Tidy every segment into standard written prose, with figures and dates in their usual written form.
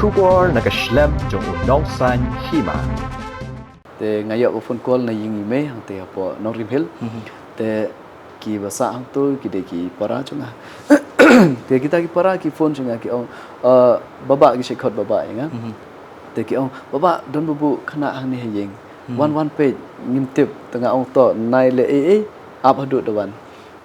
Shubor nakaslem jong unong san Hima. Te ngayak phone call na yung email hang te apo nong rimhil. Te ki basa hang tu ki de ki para chunga. Te kita ki para ki phone chunga ki ong baba ki shekot baba inga. Te ki ong baba don bubu khana hang ni heyeng. One page ngim tip tengah ong to nai le ap hadut dewan.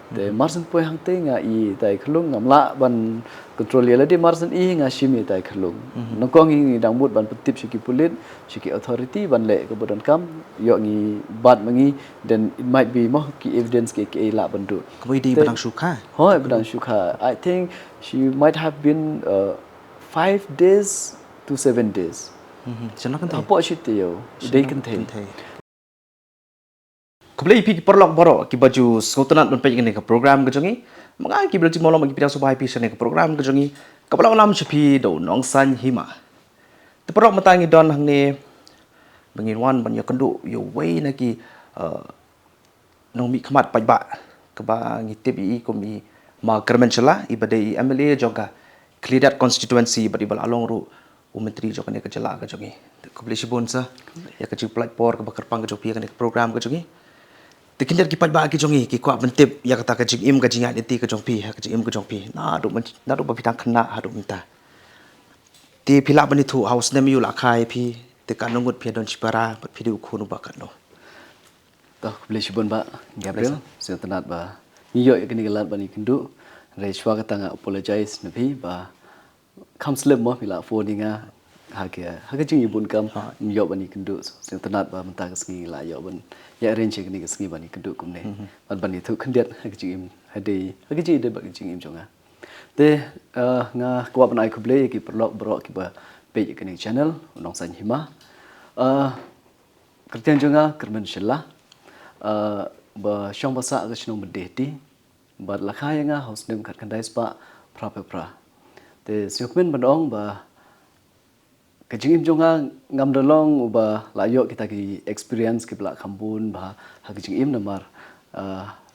Te marsen poi hang te nga I tai khlung ngam la ban control ya de marsen nga shimi tai khlung. Nong kong ngi dang mut ban petip shiki pulit shiki authority ban le ko bodon kam yo ngi bat mangi then it might be mo ki evidence ke la ban du. Kami di badang suka. Hoi badang suka. I think she might have been 5 days to 7 days. Sana kan Apo shite yo. Day kan the. Kublai pi perlok boro ki baju sultanat don pe ke program ke jongi mga ki bel timolo magi pira subai pi sene ke program ke jongi kapala lam chepi do nong san Hima te perlok matangi don hang ne bangirwan ban yo kendu yo wei na ki nong mi khamat pajba ke ba ngi tebi ko mi ma Kyrmen Shylla ibadai MLA joga Klidat constituency badi bal along ru menteri jo kene ke jela ke jongi kublai sibon sa ya ke platform ke bakar pang ke jopi ke program ke jongi Tikinjar ki pajba ki jongi ki Kwah bentip ya kata ka jing im ka jingat iti ka jongpi ha ka jing im ka jongpi na do bapitang khna ha do minta ti phila bani thu house nem yu la khai phi te ka nongut phi don chipara pat phi du khunu ba ka no Toh boleh sibon ba Gabriel saya tenat ba iyo kini gelat bani kendu re shwa ka tanga apologize nabi ba kam slip mo pila phone nga ha jing ibun kam yo bani kendu saya tenat ba menta ka sngi la yo ban ya arrange ni ka sngi bani kendu kumne ban bani thu khendiat ha jing im ha de ba jing im jonga te nga Kwah ban ai ku Blei ki perlok bro ki ba page kini channel unong san Hima kertian jonga Kyrmen Shylla ba shong basa ka chnong bede ti ba lakha nga house nem khat khandai spa pra te syukmen bandong ba kajing im jonga ngam dolong ba layo kita ki experience ki bla khambun ba ha kajing im namar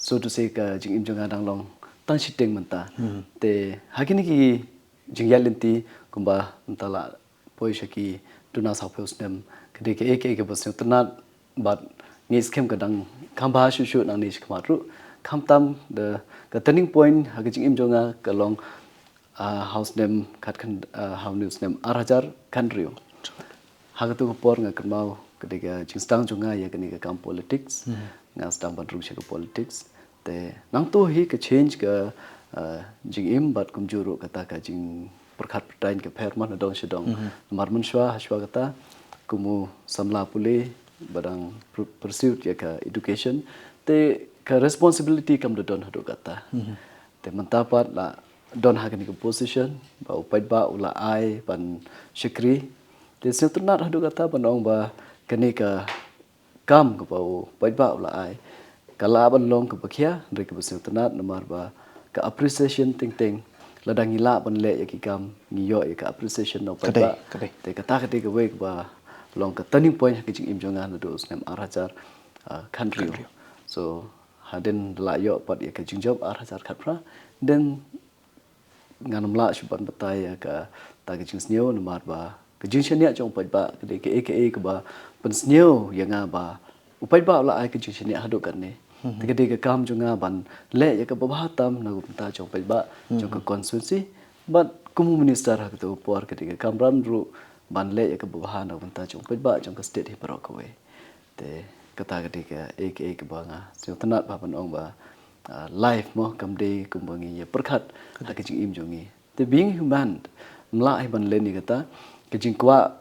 so to say ka jing im jonga dang long tang shiteng manta te hakini ki jingyalenti kumba ntala poishaki tuna sapos nem kede ke bosne tuna but ni scam kadang khamba shu nang ni khmatru khamtam the turning point ha kajing im jonga kalong house name kat kan house news name arajar country hagatu ko por nga kamau kediga jingstang junga ya kani ka kam politics nga stang ban rung ke politics te nang to hi ka change ka jing im bat kum juru kata ka jing perkhat pertain ke perman dong sedong marmun shwa hashwa kata kumu samla pule badang pursuit ya ka education te ka responsibility kam don hadu kata te mentapat la don hakani ke position ba upai ba ula ai ban shikri te sentunat hadu kata banong ba kani ka kam ke bau upai ba ula ai kala ban long ke bakhia re ke sentunat namar ba ka appreciation ting ladang ila ban le ya ki kam ngiyo ya ka appreciation no upai ba te kata ke we ba long ka turning point ke jing im jonga na do snem arajar country so haden la yo pat ya ke jing job arajar khatra then nganam la shuban batai ka ta ke jing sneo namar ba ke jing shania jong pai ba ke ke ba pan sneo yanga ba upai ba la ai ke jing shania hadu kan ne te ke kam junga ban le ya ka ba tam na gumta jong pai ba jong ka constituency but kumu minister ha to por ke kam ram ru ban le ya ka ba na gumta jong pai ba jong ka state hi pro ko we te kata ke ke ba nga jong tanat ba ban ong ba life mo kam de kumbangi ya perkhat ka jing im jongi te being human mla ai ban le ni kata ke jing Kwah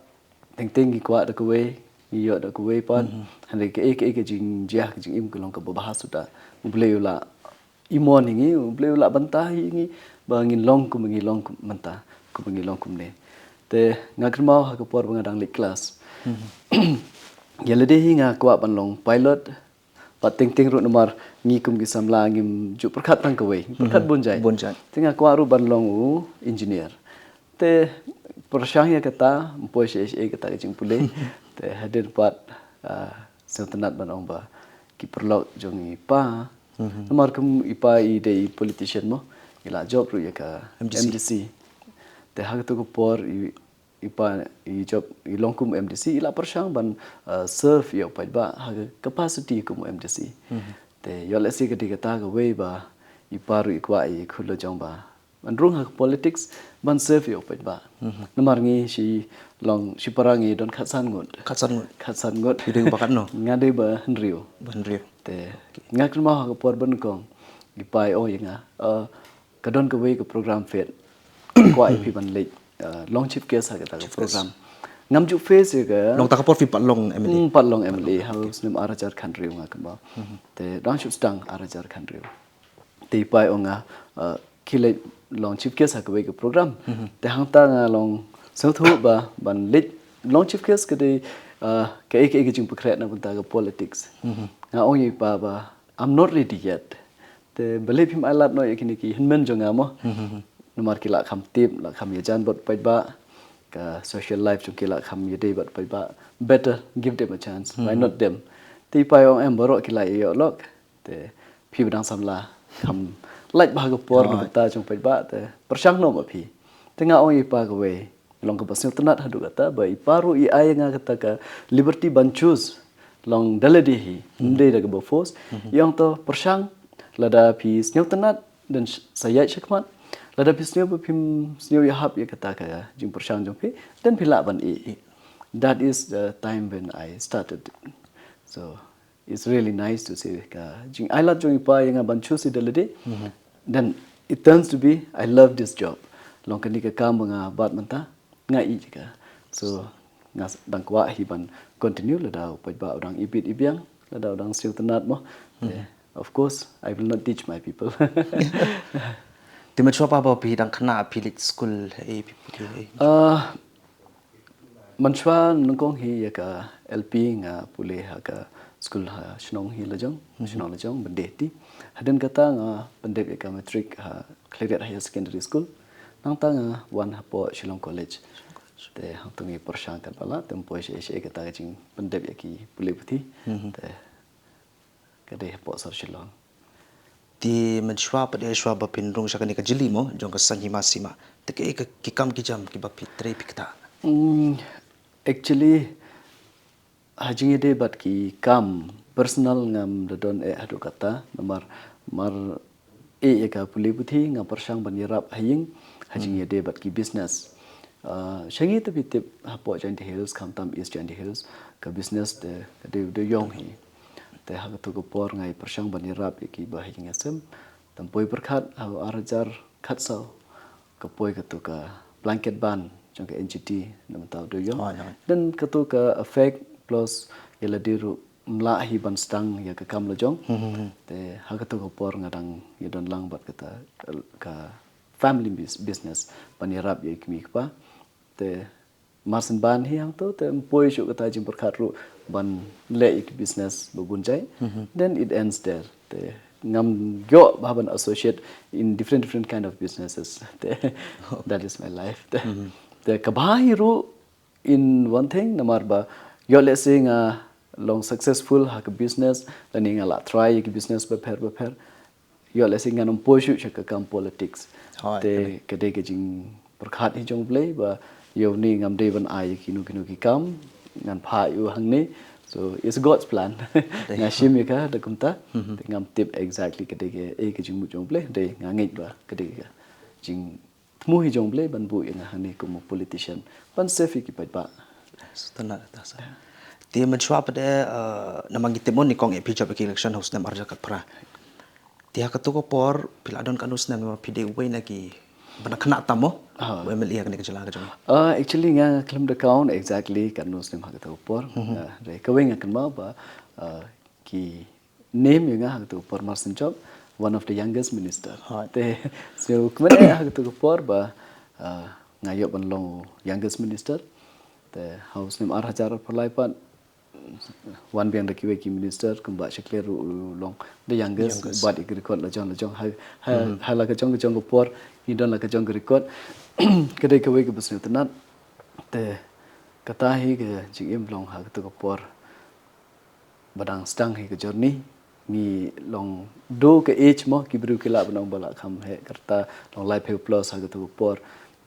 teng ki Kwah da kuwe yo da kuwe pan hande ke jing ja ke jing im kulong ka bahas suda blei ula imon ngi blei ula bantah ngi bangin long manta ku bangi long kum ne te ngakrmau ha ka por bangadang le class yalade hinga Kwah ban long pilot pating ru nomor ngikum ki samla ngim ju perkhat tang kawai perkhat bonjai tinga Kwah ru ban long engineer te persyang ya kata mpoi she kata jing pule te hadir pat sentanat ban ong ba ki perlok jong ipa nomor kum ipa I de politician mo ila job ru ya ka MDC te hag tu ko por ipa I job I long kum MDC ila persang ban serve yo pa ba ha capacity kum MDC te yo le si ka di kata ga we ba ipa ru ikwa I khulo jong ba ban rung ha politics ban serve yo pa ba namar ngi si long si parangi don khatsan ngot Ideng bakat no. ngade ba nrio Bandrio. te ngak ma ha por ban kong ipai o yanga kadon ka we ka program fet Kwah IP ban le long chief case ha ka program ngam ju face ga Long takapor fi patlong MLA. patlong MLA house nim arajar country nga ka ba te dang shu stang arajar country te ipai o nga khile long chief case ha ka we ka program te hang ta nga long so thu ba ban le long chief case ka de ka ek jing pakret na bunta ga politics nga o yi pa ba I'm not ready yet te believe him I lat no yakini ki hinmen jonga mo numar kila kham tip la kham yajan bot pai ba ka social life chung kila kham yede bot pai ba better give them a chance why not them ti pa yong em borok kila yo lok te phi badang samla kham like ba ga por no ta chung pai ba te persang no ma phi te nga ong ipa ga we long ka pasyo tanat hadu kata ba iparu I ay nga kata ka liberty ban choose long daladi hi ndai daga ba force yang to persang lada pi snyau tanat dan saya syakmat lada pi snyau pim snyau ya hap ya kata ka jing persang jong pi dan pila ban that is the time when I started so it's really nice to see ka jing I lat jong ipa yang ban choose daladi then it turns to be I love this job long kan ka kam nga bat manta ngai ka so ngas dang Kwah hi ban continue lada pa ba orang Ibit ibyang lada orang siu tanat mo of course I will not teach my people Ti ma chwa pa ba pi dang khana pilit school pi manchwa nungkong hi ya ka LP nga pule ha ka school ha shnong hi lajong bende ti haden kata nga bende ka matric ha clear higher secondary school nang ta nga one ha po Shillong college te hang tungi persang kan bala tempo she kata jing bende ya ki pule puti te kade po sar Shillong ti ma chwa pa de chwa ba pin rong sakani ka jili mo jong ka Hima sima te ke ki kam ki jam ki ba pi tre pikta actually hajing ide bat ki kam personal ngam dadon hadu kata nomor mar ka puli puthi ngam persang banirap haying hajing ide bat ki business shangi te bitip hapo Janti Hills kamtam East Janti Hills ka business de yong hi te ha to ko por ngai persang banirap ki ba haying asem tampoi perkhat ha arajar khatsau ka poi ka to ka blanket ban trong cái NGT nam tao do yo dan kato ka effect plus yala diru mla hi ban stang ya ka kam lo jong te ha kato ko por ngadang yadon lang bat kata ka family business panirap ye kimi pa te marsen ban hi hang to te poi shu kata jim perkhat ru ban le ik business babunjai then it ends there te ngam gyo baban associate in different kind of businesses that is my life the kabahiru in one thing namar ba yo let's say nga long successful ha ka business learning a lot try ki business ba pher yo let's say nga nom poshu ka kam politics te kade ke jing perkhat hi jong Blei ba yo ni ngam de ban ai kinu ki kam ngan pha yu hang ni so it's God's plan nga shim ka da kumta te ngam tip exactly kade ke jing mu jong Blei de nga ngai ba kade ka jing mu hi jong Blei ban bu nga hani ko politician ban safe ki pa stana ta sa ti ma chwa pa de namang gitemon ni kong epi job election house na marja ka pra ti ha ka to ko por piladon kanus na ma pide we na ki bana khana tamo MLA ka ni ka jala ka jong actually nga claim the count exactly kanus nem ha ka to por re ka we nga kan ma ba ki name nga ha to por marsen job one of the youngest minister te so kmen ha to por ba ngayo ban long youngest minister the house nem ar hajar palai pan one biang the kiwe ki minister kumba shakler long the youngest but ik record la jong ha la ka jong ko por ni don la ka jong record kade ka we ka bus tanat te kata hi ke jing long ha to ko por badang stang hi ka journey ni long do ke age mo ki bru kila banong bala kham he karta long life he plus ha to por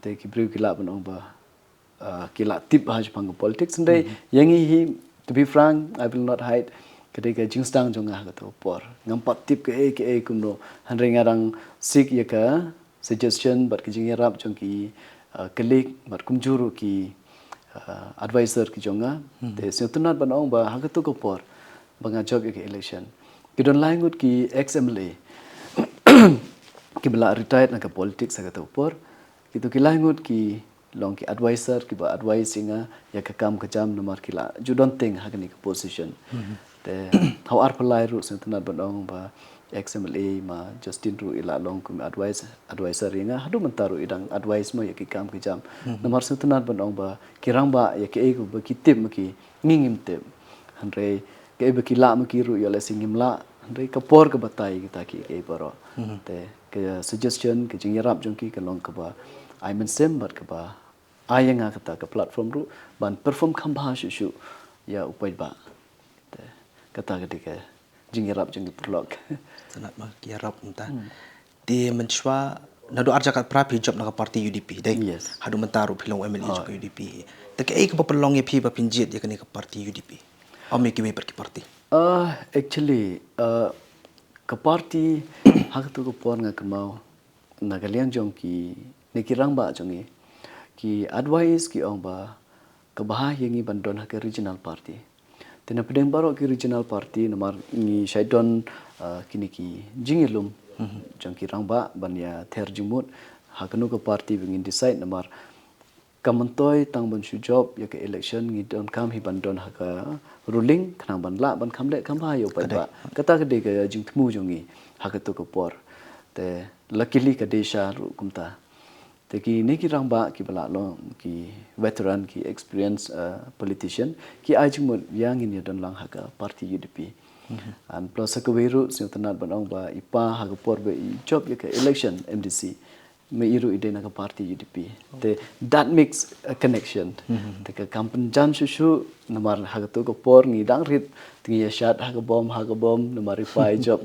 te ki bru kila banong ba kila tip haj pang politics ndai yangi hi to be frank I will not hide ketika jingstang jonga ka to por ngampat tip ke kumno hanre ngarang sik ya ka suggestion but ki jingerap jong ki colleague but kumjuru ki advisor ki jonga te setunat banong ba ha ka to ko por banga job ke election kidon langut ki XMLA ki bela retired na ka politics ka to por kitu ki langut ki long ki advisor ki ba advising ya ka kam ka jam nomor kila you don't think ha ni position te how are palai ru sentunat banong ba XMLA ma Justin ru ila long kum advisor ringa hadu mentaru idang advice mo ya ki kam ki jam nomor sentunat banong ba kirang ba ya ki ego ba ki tim ki ngingim tem hanre ke ba ki la ma ki ru ya la singim la hanre ka por ka batai kita ki baro te ke suggestion ke jingrap jong ki ka long ka ba I mean same but ka ba ayanga kata ka platform ru ban perform khamba shu ya upai ba kata ketika jingerap jeng perlok sangat mak yarap entah di mencuba nado arjakat prapi job nak parti UDP dek Yes. hadu mentaru pilong MLA juga UDP tak ke pelong pi ba pinjit dia kena ke parti UDP ame ki pergi parti actually ke parti hak tu ko por nga kemau na kalian jong ki nikirang ba jong ki advice ki ong ba ke bahaya ngi bandon hak regional party tena pedeng baro ki regional party nomor ni shaidon kini ki jingilum jong ki rangba ban ya ther jumut hakanu ko party bingin decide nomor kamantoy tang ban shu job ya ke election ngi don kam hi bandon haka ruling khnang ban la ban khamle khamba yo pa ba kata ke de ke jing thmu jongi haka to ko por te luckily ka desha ru kumta te ki ne ki rangba ki bala lo ki veteran ki experience politician ki ajing mo yang in don lang haka party UDP and plus ka wiru sintanat banong ba ipa haka por be job ya ke election MDC me iru ide na ka party UDP te that makes a connection te ka kampan jan shu namar haka to ko por ngi dang rit tingi ya shat haka bom namar ipa job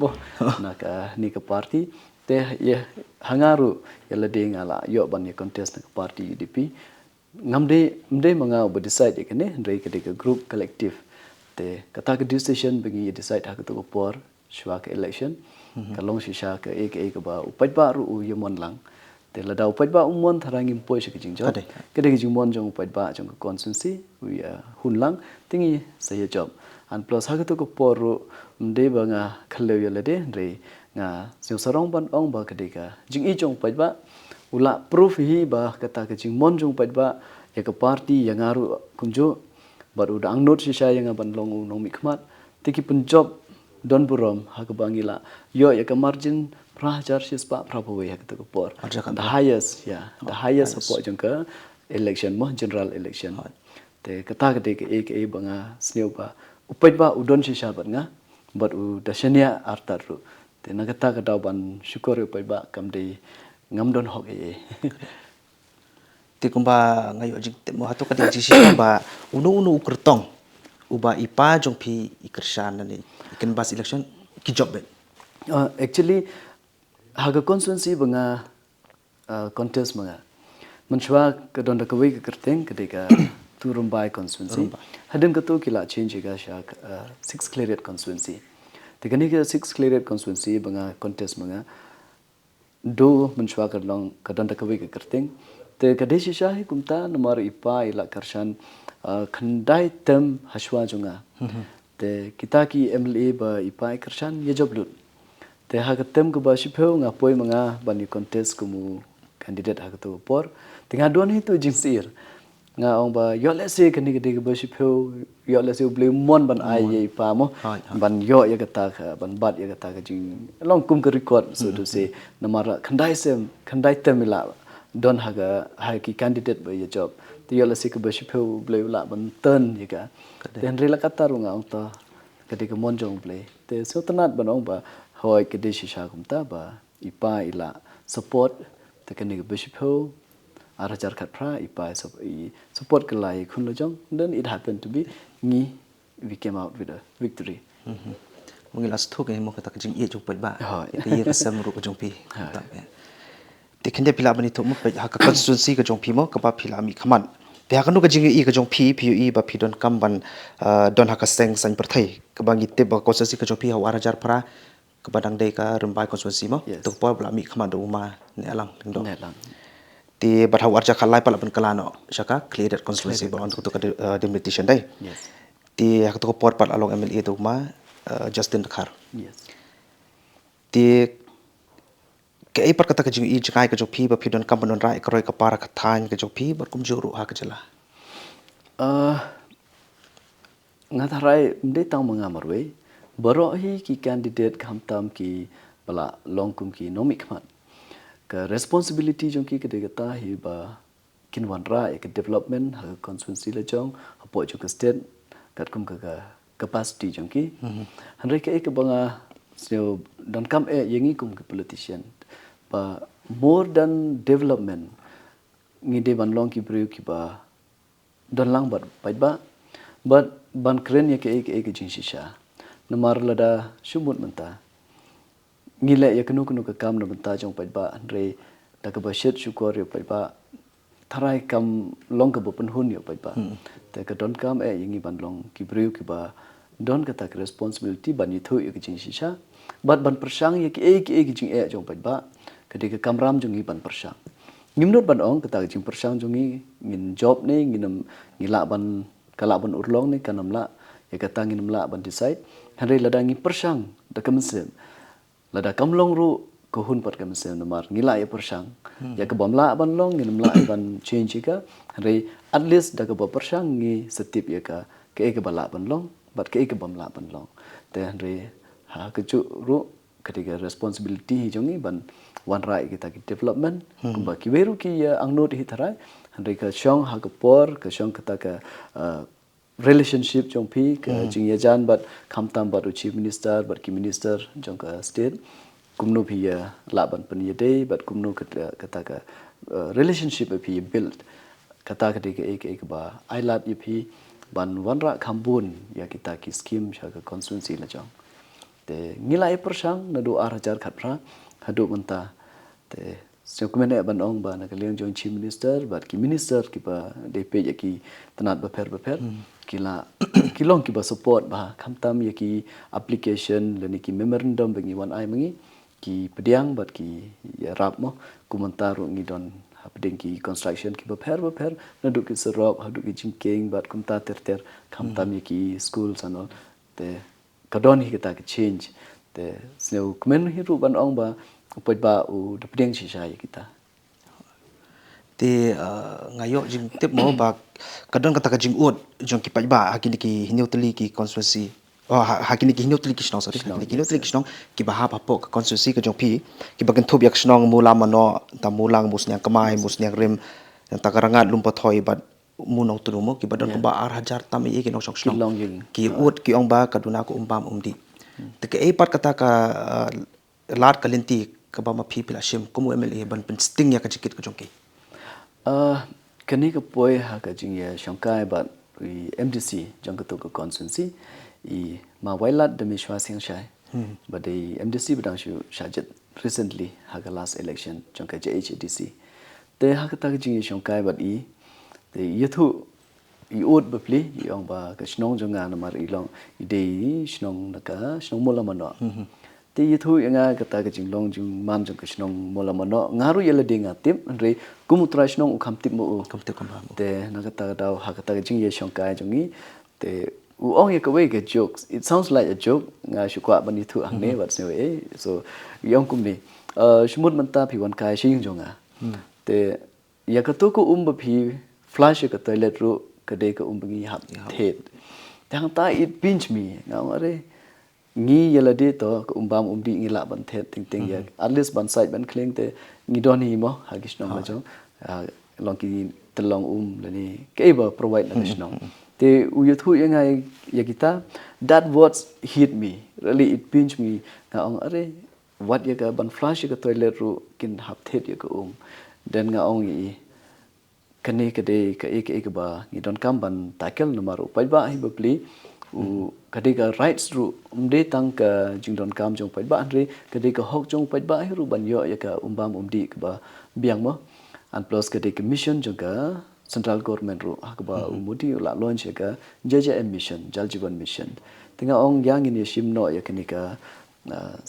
na ka ni ka party te ya hangaru ya lade ngala yo ban ya contest na party UDP ngamde manga ba decide ikane ndai ka group collective te kata ka decision bagi decide hak to por shwa ka election kalong shisha ka ek ba upat ba ru yemon lang te lada upat ba umon tharang impoi shi kijing job kede kijing mon jong upat ba jong constituency we hun lang tingi say job and plus hak to por ru mde banga khalew ya lade ndai nga siu sarong ban ong ba kadika jing I jong pai ba ula proof hi ba kata ka jing mon jong pai ba ya ka party yang aru kunjo baru dang not sisa yang ban long nong mi khmat tiki pun job don burom ha ka bangila yo ya ka margin prajar sis pa prabowo ya ka por the highest support jong ka election mo general election te kata ka de ek banga sneu ba upai ba udon sisa ban nga but u dasania artar ru te nagata ka daw ban syukur upai ba kam de ngamdon hok ti kumba ngayo jing mo hato ka di sisi ba unu ukurtong uba ipa jong pi ikersan ni ikan bas election ki job bet actually haga constituency banga contest manga menchwa ka don da ka wei ka kerteng ketika turumbai constituency hadem ka to kila change ga sha 6 cleared constituency tekani ke 6 cleared constituency banga contest manga do menchwa ka long ka don da ka wei ka kerteng te kadeshi shahi kumta nomor ipa ila karshan khandai tem haswa junga te kita ki MLA ba ipa karshan ye joblut te ha tem ko ba shipeu nga poi manga bani contest kumu candidate ha to por tinga don hi to jingsir nga ong ba yo let's say kani ke ba shipeu yo let's say Blei mon ban ai ye pa mo ban yo ya kata ban bat ya kata ka jing long kum ka record so to say nomor khandai tem ila don haga ki candidate ba ye job ti yola sik ba shipeu Blei la ban turn ye ka den rela kata runga ong ta ketika monjong Blei te so tanat ban ong ba hoi ke de shisha kumta ba ipa ila support te kani ba shipeu arajar khat phra ipa support ke lai khun lo jong then it happened to be ni we came out with a victory mungil as thok mo kata jing ye jong pat ba ke ye sam ru ko jong pi te khende pila bani to mo pa ha ka constituency ka jong pi mo ka pa pila mi khaman Pihak kan ka jing i ka jong PUE ba pi don kam ban don ha ka seng san perthai ka bang ite ba konsensi ka jong pi hawar jar pra ka badang dei ka rembai konsensi mo Yes. to por bla mi khama do ma ne alang lingdo Ngai lang. ti bat hawar jar khalai pala ban kalano shaka clear that konsensi ba on to ka demolition dai Yes. ti hak to por pat along MLA do ma Justin Khar Yes. ti ke ai pat kata ka jing i jakai ka jong pi ba pi don kam ban rai ka roi ka para ka than ka jong pi bar kum juru ha ka jala Ngatarai mde tang mengamarwe baro hi ki candidate khamtam ki bala longkum ki nomik mat ka responsibility jong ki kede kata hi ba kinwan ra ek development ha constituency la jong apo jo ka state kat kum ka capacity jong ki hanre ke ek banga so dan kam yengi kum ke politician ba more than development ngide ban long ki priu ki ba dan lang bat ba but ban kren ya ke ek jin shisha namar lada shumut menta ngile ya kenu ka kam na menta jong ba andre da ka ba shet shukor ya ba tharai kam long ka bopun hun ya ba ta ka don kam yingi ban long ki briu ki ba don ka tak responsibility ban yithu ya jin shisha but ban persang ya ke jin jong ba ka de ka kamram jong ban persang ngimnot ban ong ka tak jing persang jong ngin job ne nginam ngila ban kala ban urlong ni kanam la ya kata ngin la ban decide hanre lada ngi persang da kamsem lada kamlong ru ko hun pat kamsem namar ngila ya persang ya ka bam la ban long ngin la ban change ka hanre at least da ka ba persang ngi setip ya ka ke bala ban long bat ke bam la ban long te hanre ha ka chu ru ketika responsibility jongi ban one right kita ki development kumba ki beru ki angnot hi tharai hanre ka shong ha ka por ka shong kata ka relationship jong pi ka jing ya jan bat khamtam bat chief minister bat ki minister jong ka state kumno bi la ban pan ye day bat kumno kata ka relationship pi build kata ka de ek ba I love you pi ban wanra khambun ya kita ki scheme sha ka constituency la jong te ngilai persang na do arajar khatra hadu menta te dokumen ban ong ba na kaliang joint chief minister bat ki minister ki ba de pe ya ki tanat ba pher kila kilong ki ba support ba khamtam ya ki application leni ki memorandum bangi wan ai mangi ki pediang bat ki ya rap mo kumantaru ngi don hapding ki construction ki ba pher na do ki serop hadu ki jingking bat kumta ter khamtam ya ki school sanol te kadon hi kita ke change te sneu kmen hi ru ban ong ba upaj ba u dapdeng si sai kita te ngayo jing tip mo ba kadon kata ka jing ut jong ki ba hakini ki hinutli ki constituency hakini ki hinutli ki snong sorry hakini ki hinutli ki snong ki ba ha po ka constituency ka jong pi ki ba kan thup yak snong mula mano ta mulang musnya kamai musnya rem ta karangat lumpa thoi ba munong tu mo ki ba don ba ar hajar tam ye ki nong snong ki ut ki ong ba kaduna ko umbam umdi te ke e pat kata ka lat kalinti ka ba ma phi pila shim kumu MLA ban pen sting ya ka jikit ka jong ki kani ka poi ha ka jing ya shangkai bat MDC jong ka to ka constituency I ma wailat de mishwa sing shai but the MDC badang shu shajet recently ha ka last election jong ka JHDC te ha ka ta jing ya shangkai bat te yathu I ut bapli yong ba ka snong jonga na mar ilong ide snong naka snong mola mano te yathu yanga kata ka jinglong jing mam jong ka snong mola mano ngaru yela dinga tip re kumutra snong ukham tip mo te na kata daw ha kata ka jing ye shongkai jongi te u ong ye ka we ka jokes it sounds like a joke nga shukwa bani thu angne wat se we so yong kum ni shmut manta phi wan kai shing jonga te ya ka to ko ba phi flash ka toilet ru kadai ka umbangi hap thet tang ta it pinch me ngare ngi yala de to ka umbam umdi ngi la ban thet ting ya at least ban side ban kling te ngi don hi mo ha gisnong ma jong long ki telong lani ke ba provide na gisnong te u yathu yangai ya kita that words hit me really it pinch me nga ong are what ya ka ban flash ka toilet ru kin hap thet ya ka then nga ong I kani kade ka ek ba ngi don kam ban tackle numero pai ba hi bapli u kade ka rights ru umde tang ka jing don kam jong pai ba andre kade ka hok jong pai ba hi ru ban yo ya ka umbam umdi ka ba biang mo and plus kade ka mission jong ka central government ru hakba umudi la launch ka JJM mission Jal Jeevan mission tinga ong yang in yeshim no yaknika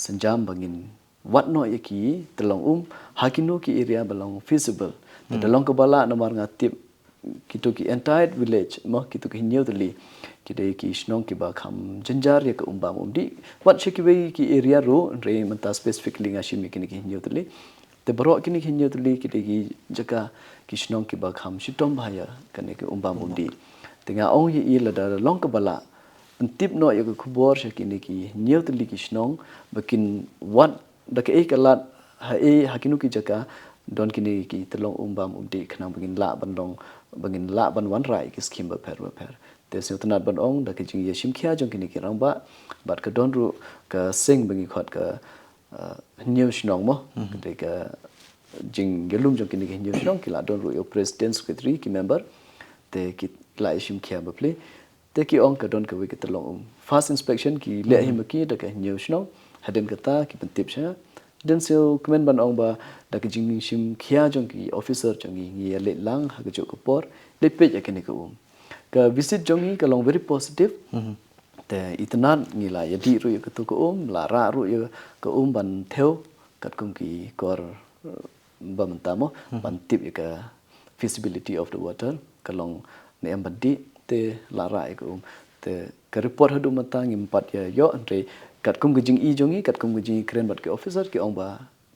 senjam bangin what no yaki telong hakinu ki area belong feasible the long ka bala namar ngatip kitu ki entire village mo kitu ki new tali kidai ki snong ki ba kham janjar ya ka umbam umdi what shiki ki area ru re manta specifically ngashim ki new tali te borok kini hinyo tuli kidai ki jaka ki snong ki ba kham shitom bhaya kane ki umbam umdi tinga ong hi la da long ka bala tip no ya ku bor shakini ki new tuli ki snong bakin what da ka ekalat hakinu ki jaka don kini ki telong umbam umdi khana bangin la ban wan rai ki skim ba per te se utanat ban ong da ki jing ye shim khia jong kini ki rang ba bat ka don ru ka sing bangi khot ka new snong mo de ka jing gelum jong kini ki new snong ki la don ru yo president secretary ki member te ki la shim khia ba ple te ki ong ka don ka we ki telong first inspection ki le him ki da ka new snong haden ka ta ki pentip sha den seo kmen ban ong ba da ki jing shim khia jong ki officer jong ngi le lang ha ka jo ko por le pe ya kini ko ka visit jong ni ka long very positive te itnan ngi la ya di ru ka tu ko la ra ru ya ka ban theo kat kum ki kor ba mantamo ban tip ya ka feasibility of the water ka long ne am di te la ra ka te ka report hadu mata ngi pat ya yo andre kat kum gi jing I jongi kat kum gi jing kren bat ke officer ki ong ba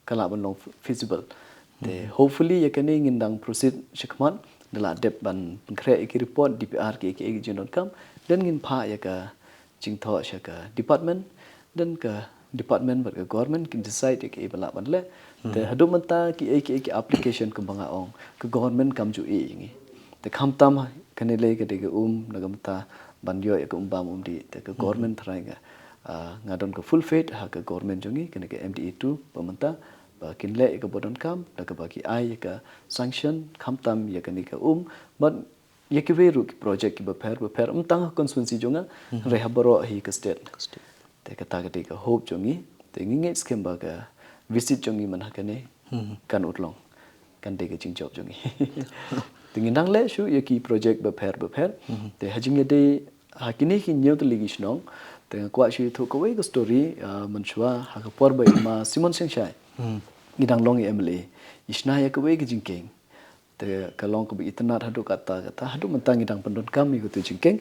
kala ban long feasible te hopefully ya kane ngindang proceed shikman dala dep ban kre ki report DPR ki jin kam den ngin pha ya ka jing tho sha ka department den ka department bat ka government ki decide ki bala ban le te hadu mata ki application kum banga ong ka government kam ju ngi te kham tam kane le ka de ka nagamta ban yo ya ka bam di te ka government thrai ga ngadon ka full faith ha ka government jongi kene ka MDE2 pamanta ba kinle ka bodon kam da ka baki ai ka sanction kham tam ya kani ka but ya ki veru ki project ki ba pher tang constituency jonga re habaro hi ka state te ka ta ka hope jongi te ngi skem ba ka visit jongi man ha kane kan utlong kan de ka jing job jongi tingi nang le shu ya ki project ba pher te hajing de hakini ki new to ligishnong te Kwah shi thu ko we story manchwa ha ka por ba ma Simon Singh Shai ngidang long MLA isna ya ka we ki jingkeng te ka long ko bi itna hadu kata hadu mentang ngidang pendon kami ko tu jingkeng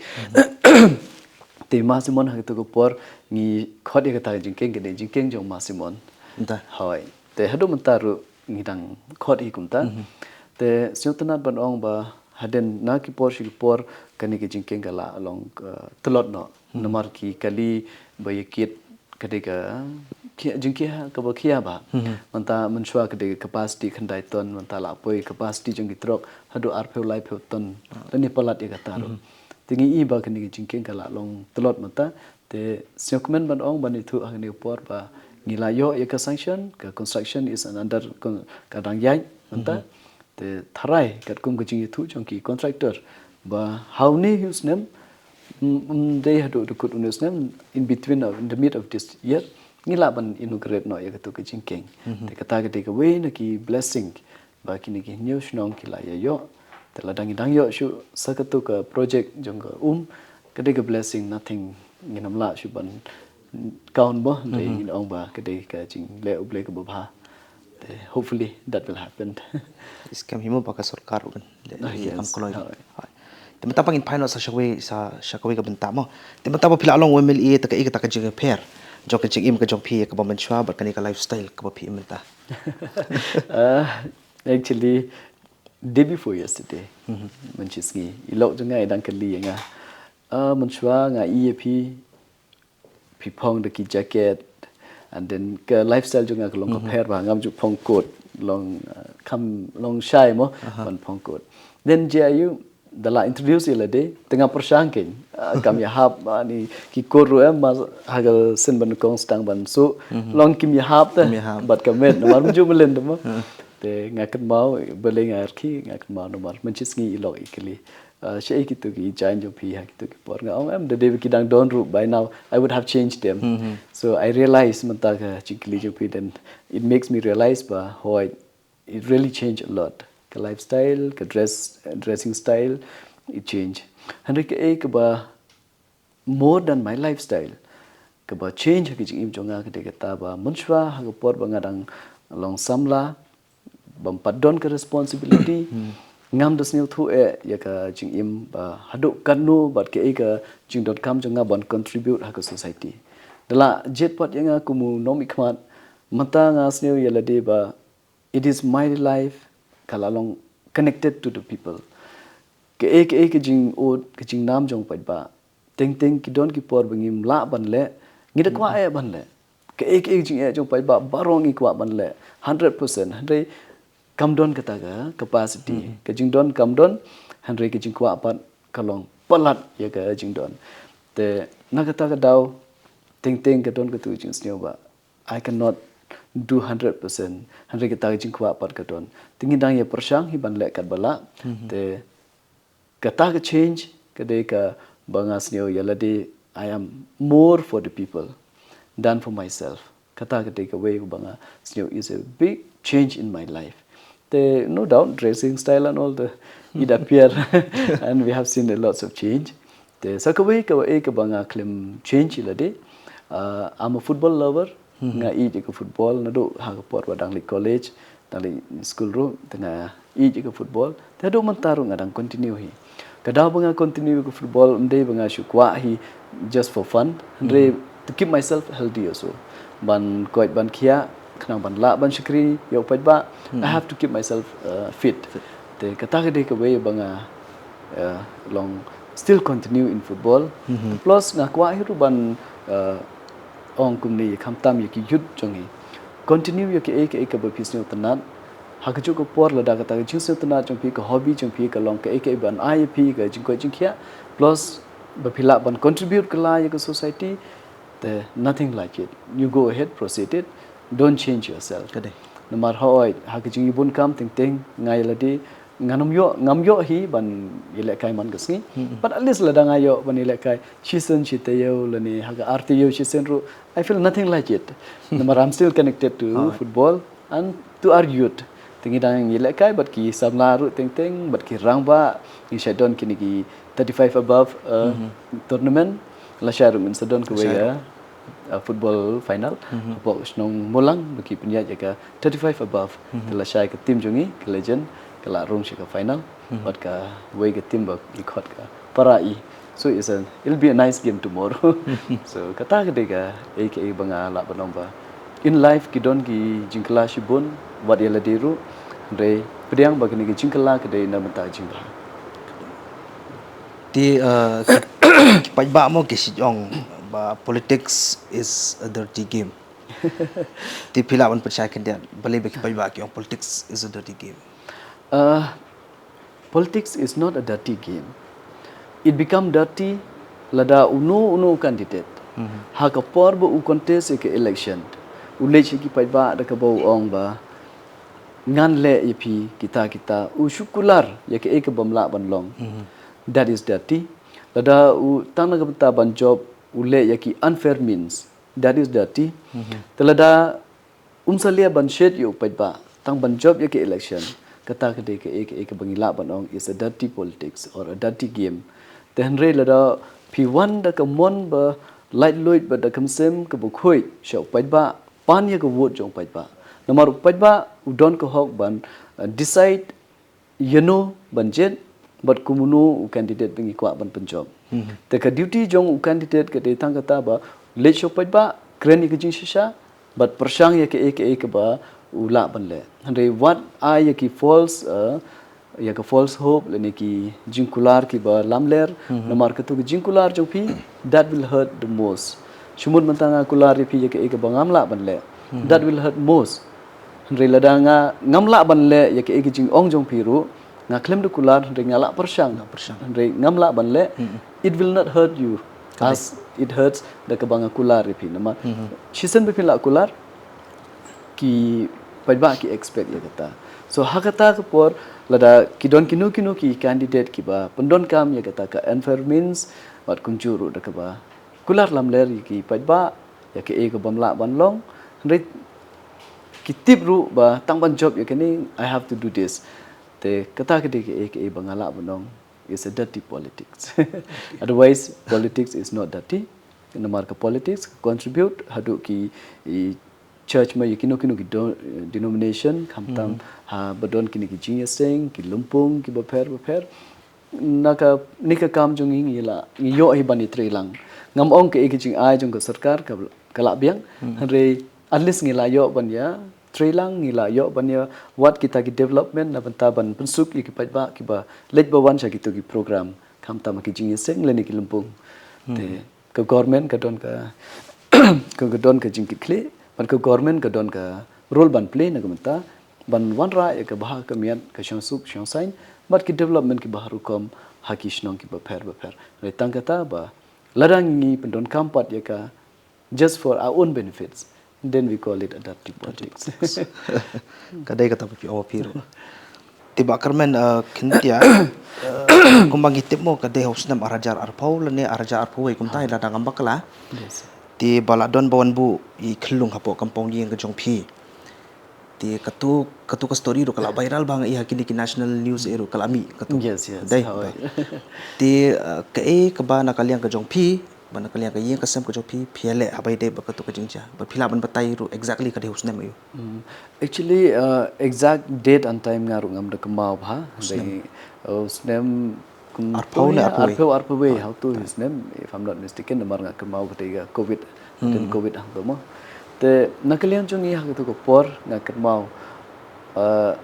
te ma Simon ha to ko por ngi khode ka ta jingkeng ke de jingkeng jong ma Simon da hoi te hadu mentaru ngidang khode kumta te syutanat ban ong ba haden na ki por kani ki jingkeng kala along telot no namar ki kali bayakit kadega jingki ka ba khia ba manta manchwa kadega capacity khandai ton manta la poi capacity jingki trok hadu arpeu lai peu ton tani palat ya kataru tingi I ba kani ki jingkeng kala long telot manta te syokmen ban ong bani thu angni por ba ngilayo ya ka sanction ka construction is an under kadang yai manta te tharai kat kum ka jingi thu jongki contractor ba hauni use name they had to put on name in between of in the mid of this year ngila ban inaugurate no ya ka to ka jingkeng te kata ka take away na ki blessing ba kini ki new shnong ki la ya yo te la dang yo shu sakatu ka project jong ka ka de ka blessing nothing nginam la shu ban kaun bo le in ong ba ka de ka jing le uble ka ba hopefully that will happen iskam himo baka sarkar ugan le kam koloi temata pangin final sa shakwe ka benta mo temata pa pila long MLA ta ka jing pair jok ka jing im ka jong phi ka ba manchwa ba kani ka lifestyle ka ba phi menta actually day before yesterday manchiski ilok janga idang kali nga manchwa nga EAP pipong the ki jacket and then ka lifestyle janga ka long ka pair ba ngam ju phong coat long shai mo ban phong coat then JIU dala introduce ila de tengah persangkin kami hab ni ki koru mas hagal sen ban kong stang ban so long kim ya hab ta bat kamet nomar ju melen demo te ngakan mau beleng arki ngakan mau nomar mencis ngi ilok ikli shay kitu ki jain jo phi ha kitu ki por nga am the day ki dang don ru by now I would have changed them so I realized manta ka chikli jo phi then it makes me realize ba how it really changed a lot ke lifestyle ke dressing style it change Henry ke ba more than my lifestyle ke ba change ke jing im jonga ke de ta ba munshwa ha ko por ba ngadang long samla bam padon ke responsibility ngam das new thu ya ka jing im ba hadu kanu bat ke jing dot com jonga bon contribute ha ko society dala jet pot yang aku mu nomi khmat mata nga sneu yala de ba it is my life kalalong connected to the people ke jing od ke jing nam jong pat ba teng ki don ki por bangim la ban le ngida kwa ban le ke jing jong pat ba barong i kwa ban le 100% handai kam don kata ga capacity ke jing don kam don handai ke jing kwa pat kalong palat ya ke jing don te na kata ga daw teng ke don ke tu jing sneu ba I cannot do 100% handai kata jing kwa pat ka don tingin dang ya persang hi ban le kat bala te kata ke change kade ka bangas neo yalade I am more for the people than for myself kata kade ka way banga sneo is a big change in my life the no doubt dressing style and all the it appear and we have seen a lots of change the sakaway ka banga claim change ilade I'm a football lover nga i je football na do ha ko por badang college tali school ro tanga i je football ta do man taru ngadang continue hi kada banga continue ko football ndai banga shu Kwah hi just for fun ndai to keep myself healthy also ban koit ban khia khnang ban la ban shikri yo pat ba I have to keep myself fit te kata ka de ka way banga long still continue in football plus nga Kwah hi ru ban ong kumni kham tam yaki yut jongi continue yaki ka ba pisne utanat hakaju ko por la da ka ta jingse utanat jong pi ka hobby jong pi ka long ka ban IP ka jing ko jing khia plus ba phila ban contribute ka la yaka society the nothing like it you go ahead proceed it don't change yourself kade no matter how hakaju ibun kam ting ngai la di ngam yo hi ban ile kai man gasni but at least la da ngayo ban ile kai chisen chitayo la ni haga artiyo chisen ru I feel nothing like it no matter I'm still connected to football and to our youth tingi dang ile kai but ki samla ru ting but ki rangba ki shadon kini ki 35 above tournament la sharu min sadon ko ya football final pok snong molang baki punya jaga 35 above la shai ke tim jongi ke legend kala rong shika final but ka way ke team ba ikot ka parai so it'll be a nice game tomorrow so kata ke dega aka banga la banomba in life ki don ki jingkla shibun wat yela diru re pediang bagini ki jingkla ke de na mata jingba ti pai ba mo ke sijong ba politics is a dirty game ti phila ban percaya ke dia bale be pai ba ki politics is a dirty game politics is not a dirty game. It become dirty lada unu candidate. Haka por ba u contest ke election. Ulech ki pai ba da ka ba ong ba ngan le yapi kita u syukular ya ke bamla ban long. That is dirty. Lada u tang na ka ban job ule ya ki unfair means. That is dirty. Telada salia ban shed yu pai ba tang ban job ya ke election. Kata ke ke bangila banong is a dirty politics or a dirty game then re la da p1 da ka mon ba light loit ba da kam sem ka bu khoi sho pai ba pan ye ka vote jong pai ba namar pai ba u don ka hok ban decide you know ban jet but kumuno u candidate bangi kwa ban penjob te ka duty jong u candidate ke de tang kata ba le sho pai ba kren ye ka jing shisha but persang ye ke ba ula ban le handai what I ki false ya ka false hope le ki jinkular ki ba lamler namar ka tu jinkular jong pi that will hurt the most shumun mantanga kular pi ya ka bangam la ban le that will hurt most handai la da ngamla ban le ya ka jing ong jong pi ru nga klem du kular handai ngala persang handai ngamla ban le it will not hurt you as it hurts da ka banga kular pi namar chisen be la kular ki pajba ki expect ya kata so hakata ke por lada kidon kinu ki candidate ki ba pendon kam ya kata ka environments wat kunjuru da ka ba kular lamler ki pajba ya ke bamla ban long re ki tip ru ba tang ban job ya kini I have to do this te kata ke bangala benong is a dirty politics. Otherwise, politics is not dirty. Namar ka politics contribute hadu ki church ma kino ki denomination kamtam ha badon kini ki jinyaseng ki lumpung ki baper naka nika kam jong ngila ngiyo hi bani trilang ngam ong ke jing ai jong ka sarkar ka kala biang re at least ngila yo banya trilang ngila yo banya what kita ki development na banta ban pensuk ki ba ki ba lej ba wan sa ki program kamtam ki jinyaseng le ni ki lumpung te ka government ka don ka ka don ka jing ki kle ban ka government ka don ka role ban play na gamta ban wan ra ka bah ka miat ka suk sain but ki development ki baharu kom haki shnong ki baper re tangkata ba larang ni pendon kampat ya ka just for our own benefits then we call it adaptive politics. Kadai kata pi awak piro. Tiba Kyrmen kintia kumbang itip mo kadai house nam arajar arpau lene arajar arpau ai kumtai la dangam bakala. Yes. Ti baladon bawan bu I kelung hapo kampung yang ke jongpi. Ti katu ka story ro kala viral bang I hakini ki national news ero kalami katu. Yes. Dai. Ti ke ba na kaliang ke jongpi bana kaliang ke yang kasam ke jongpi phiale abai dai bakatu ke jingja. Ba phila ban batai ro exactly kadai house nam ayo. Actually exact date and time ngaru ngam de kemau bha dai usnem arpau how to his name if I'm not mistaken namar nga kemau ketika covid dan covid ang mo te nakalian chung I hak to ko por nga kemau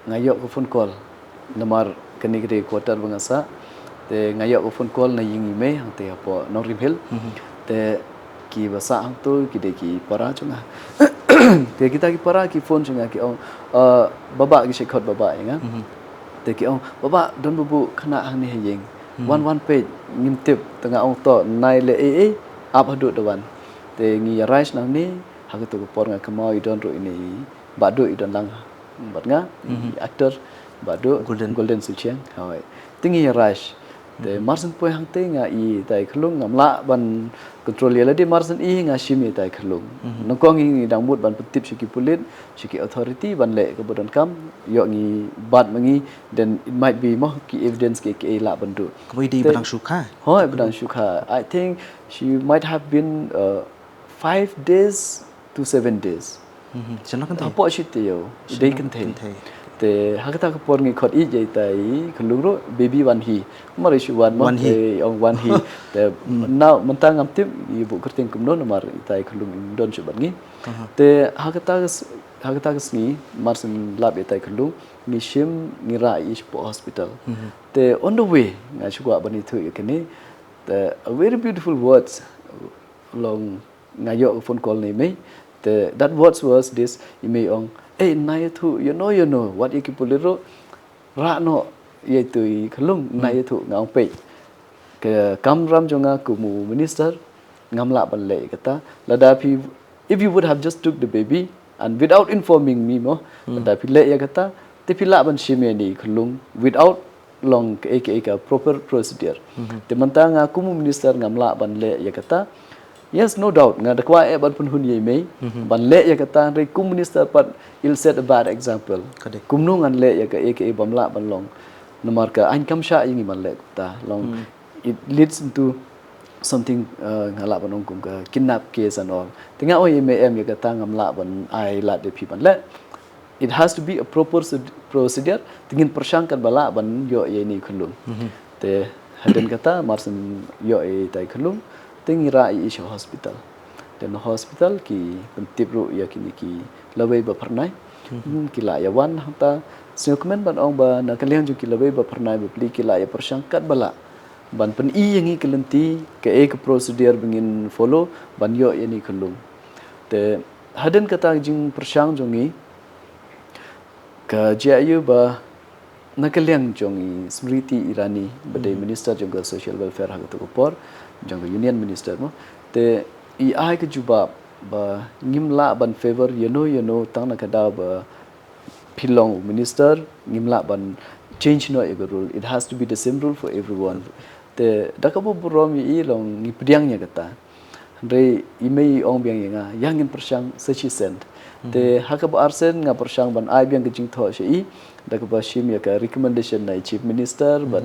ngayok ko phone call namar kani kre quarter bangasa te ngayok ko phone call na yingi me hang te apo no rimhel te ki basa hang to ki de ki para chunga te kita ki para ki phone chunga ki baba ki shekhot baba nga te ki baba don bubu khana hang ni heyeng one page ngim tip tengah ong to nai le ap hadu dewan te ngi rice nang ni hak to ko por nga kemau I don ro ini badu I don lang bat nga actor badu golden suchiang hoi tingi rice te marsen poi hang te nga I tai khlung ngam la ban control ya de marsen I nga shimi tai khlung nongkong ngi dang mut ban petip shiki pulit shiki authority ban le ke bodon kam yo ngi bat mangi then it might be mo ki evidence ke la bandu Koi di badang shuka. hoi badang shuka I think she might have been 5 days to 7 days Chana kan apo shite yo dei kan the te hakata ko por ngi khot I jai tai khlung ro baby one he mar shu one he on one he te now mentang am tip ibu kerting kumno mar tai khlung don shu bangi te hakata ni marsen lab tai khlung ni shim ni ra I hospital te on the way nga shu gwa bani thu kene the a very beautiful words long ngayo phone call ni me the that words was this ime ong nai thu you know what you puliro ra no ye tu khlung nai thu ngau pe ke kamram jonga kumu minister ngamla ban le kata lada pi if you would have just took the baby and without informing me mo lada pi le ya kata te pila ban shime ni khlung without long ka proper procedure te mantanga kumu minister ngamla ban le ya kata yes, no doubt. Nga dakwa ban pun hun ye me ban le ya kata re kum minister pat il set a bad example. Kumnu ngan le ya ka bamla ban long nomor ka an kam sha yingi man le ta long it leads into something ngala ban ong kum ka kidnap case and all. Tinga o ye me em ya kata ngamla ban ai la de pi ban le it has to be a proper procedure tingin persangkan bala ban yo ye ni khulung. Te haden kata marsen yo e tai khulung tingira I hospital dan hospital ki pentip ru ya kini ki labai ba pernai ki la ya wan hata Kyrmen ban ong ba na kalian ju ki labai ba pernai ba pli ki la ya persangkat bala ban pen I yangi kelenti ke procedure bengin follow ban yo yani kelung te haden kata jing persang jongi ka jayu ba na kalian jongi Smriti Irani badai minister jongga social welfare hak to por jangka union minister mo te ai ke juba ba ngimla ban favor you know tang na kada ba pilong minister ngimla ban change no ego rule it has to be the same rule for everyone te dakabu burom I long ngi pdiang nya kata re imei ong biang nga yangin persang sechi sent te hakab arsen nga persang ban ai biang kejing tho shi da ka ba shim ya ka recommendation na chief minister ban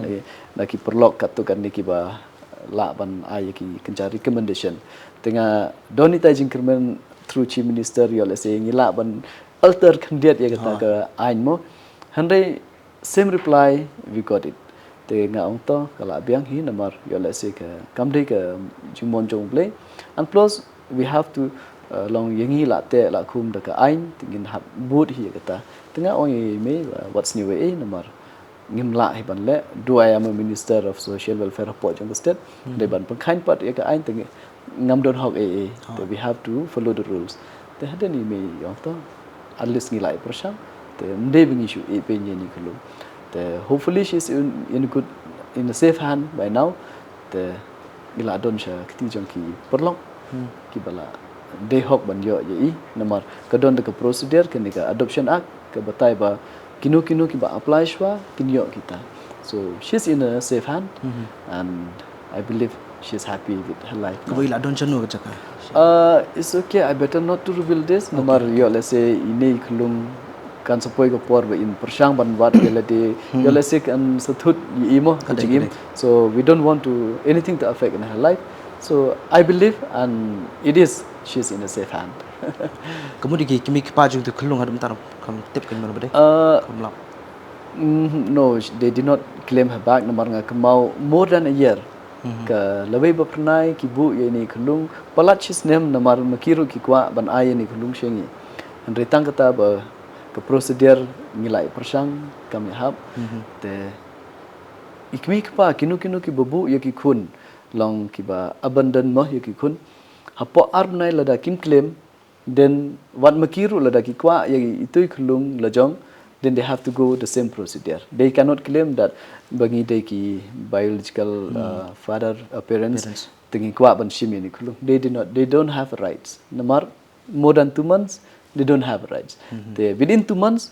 na ki perlok kat tu kan ni ki ba la ban ai ki kenca recommendation tenga doni ta jing Kyrmen through chief minister yo le se ngila ban alter kandiat ya kata ka ain mo handai same reply we got it te nga ong to kala biang hi namar yo le se ka kamdei ka jumon jong Blei and plus we have to long yangi la te la khum da ka ain tingin hab boot hi kata tenga ong me what's new way namar ngim la hi ban le do I am a minister of social welfare of jong state de ban pangkhain pat ya ka ain tengi ngam don hok we have to follow the rules te haden ni me yo to at least ngi lai persang te mde bingi shu e pe ni khulu te hopefully she's in a safe hand by now te ila don sha kti jong ki perlok ki bala de hok ban yo ye namar ka don ka procedure ke ni ka adoption act ka batai ba kino ki ba apply shwa kinyo kita so she's in a safe hand and I believe she's happy with her life Ka ila don chanu ka chaka. It's okay. I better not to reveal this. Namar yo let's say ini klung kan sepoi ko por in persang ban wat relate yo let's say kan satut imo kajing so we don't want to anything to affect in her life. So I believe and it is she's in a safe hand. Kemudian kimi kipa jung tu kelung hadum tanam kam tip kan mana bade? Kam lam. No, they did not claim her back. Namar nga kemau more than a year. Ka lebih berpernai ki bu ye ni kelung palat shis nem namar makiru ki Kwah ban ai ni kelung shengi. Henretang kata ba ke procedure ngilai persang kami hab te ikmi kpa kinu ki babu ye ki kun long ki ba abandon mo ye ki kun hapo arb nai lada kim claim then wat makiru lada ki Kwah ye itu kelung lajong then they have to go the same procedure. They cannot claim that bagi they ki biological father parents tengi Kwah ban shim ni khulung. They don't have rights. Namar more than 2 months they don't have rights. Within 2 months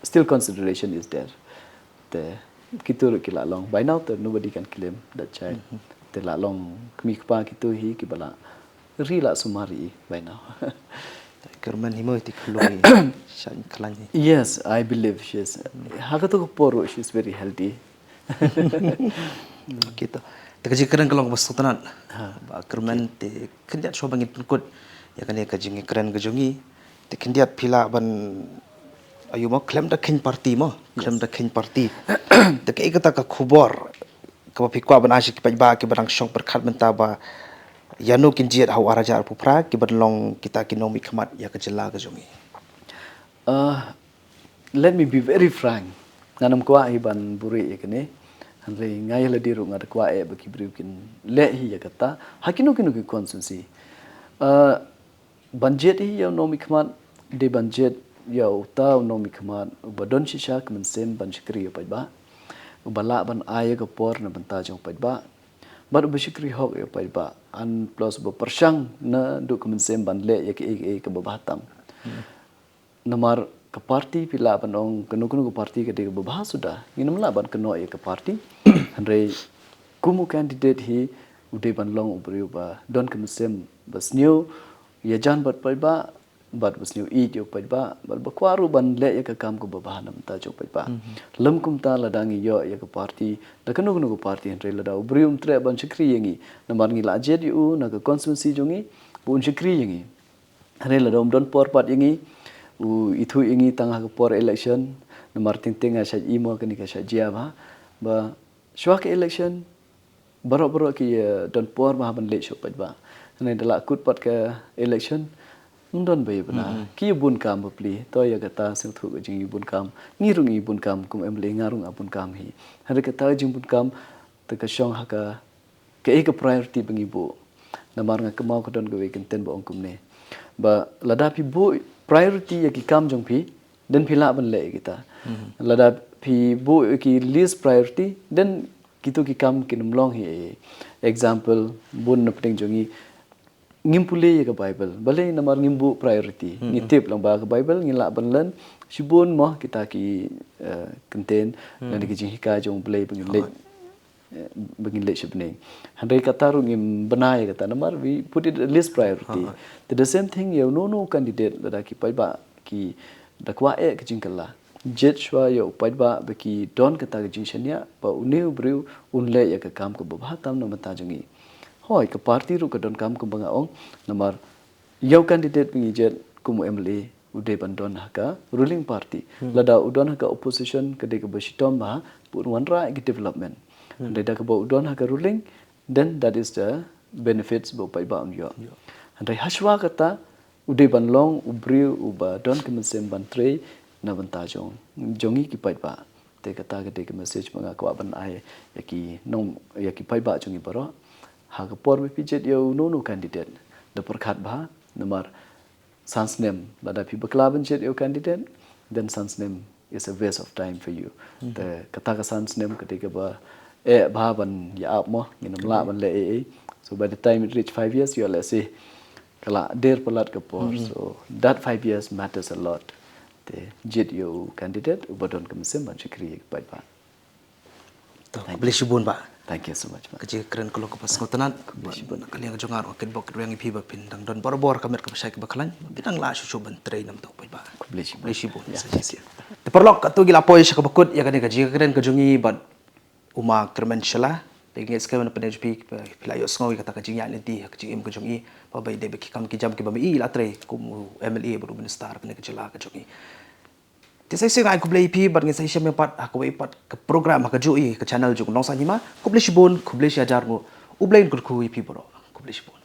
still consideration is there. Kitu ki la long by now nobody can claim that child. Te la long kmi Kwah kitu hi ki bala rila sumari by now. Kyrmen Hima ti kelung shan kelani. Yes, I believe she is. Hakatu poro she is very healthy. Kita. Tekaji keren kelong bas sultanan. Ba Kyrmen te kendiat so bangit pengkut ya kan ya kajing keren kejongi te kendiat pila ban ayu mo claim da ken party mo claim da ken party te ke kata ka khubor ka Kwah ban asyik ba ke barang syong perkhat menta ba yano kinjiat hau araja pupra ki badlong kita kinomi khamat ya kejela kejongi. Let me be very frank. Nanam Kwah iban buri ikene. Hanre ngai la diru ngada Kwah e baki briukin le hi ya kata hakino ki consensi. Banjet hi ya nomi khamat de banjet ya uta nomi khamat badon shisha kemen sem ban shikri pa ba. Bala ban aya ka por na banta jong pa ba. Bad bashikri hok ya pa ba an plus bo persang na du kemen sem ban le ya ke ke babatam. Namar ke parti pila banong kenu ke parti ke de babah sudah nginam la ban keno ya ke parti hanre kumu candidate hi ude ban long ubriu ba don kemen sem bas new ya jan bat pa ba bat bas new eat yo pa ba bal bakwaru ban le ya ke kam ko babah nam ta jo pa ba lam kum ta ladangi yo ya ke parti da kenu ke parti hanre lada ubrium tre ban chikri yangi namar ngi la jet yu na ke constituency jongi bun chikri yangi hanre lada don por pat yangi itu ingi tangah ke por election nomor ting asal imo kini kasih jia ba syuak election baru ki don por bah ban lek syupat ba nanti dalam kut pat ke election don bayi benar ki bun kam beli to ya kata sing thu ke jing bun kam ngirung bun kam kum emle ngarung abun kam hi hari kata jing bun kam te ka syong ha ke priority bengi bu namar nga kemau ke don ke kenten ba ongkum ne ba ladapi bu priority ki kam jong pi dan pila ban le kita lada pi bu ki least priority dan kitu ki kam kinum long hi example bun na pting jongi ngimpule ka bible bale namar ngimbu priority ngitip lang ba ka bible ngila ban len sibun mo kita ki contain dan ki jing hika jong Blei pengin le begin late shipning. Handai kata rungim benai kata namar we put it at least priority. The same thing you no candidate that ki pai ba ki dakwa ke jingkala. Jet shwa yo pai ba ki don kata ke jingshania ba uneu breu unle ya ka kam ko ba tam na mata jungi. Hoi ka party ru ka don kam ko banga ong namar yo candidate pingi jet kumu MLA ude bandon haka ruling party lada udon haka opposition kede ke basitom ba put one right development. And they about udon haka ruling, then that is the benefits bo pai ba yo. And they hashwa kata ude ban long ubri uba don kemesem ban tre na banta jongi ki pai ba te kata ke message mga kwa ban ai yaki nong yaki pai ba jongi baro haka por me pijet yo no candidate the perkhat ba namar sans name lada pi baklaban jet yo candidate then sans name is a waste of time for you. The kata ka sans name ketika ba bahaban ya up mo minum la ban le so by the time it reach 5 years you are let's say kala der pelat ke por so that 5 years matters a lot the jet you candidate ubadon ke mesim ban chikri pai ba Blei shibun ba. thank you so much Kaji keren kalau ke pas ngotanan kalian jongar wakil bok yang ipi ba pindang don bor kamer ke pasai ke bakalan bidang la susu ban train nam tok pai ba. Blei shibun saja. Perlok tu gila poi sa kabakut ya kan kaji keren kejongi bat uma Kyrmen Shylla dengan sekarang pada JP pelayo sengawi kata kajing yang nanti kajing im kejongi babai debe kam ki jam ki bami la tre kum MLA baru minister kena kejela kejongi tisai sing ai ku Blei pi bat ngai sai syam pat aku ipat ke program ka jui ke channel juk nong sa Hima ku Blei shibun ku Blei syajar mu u Blei ku pi bro ku Blei shibun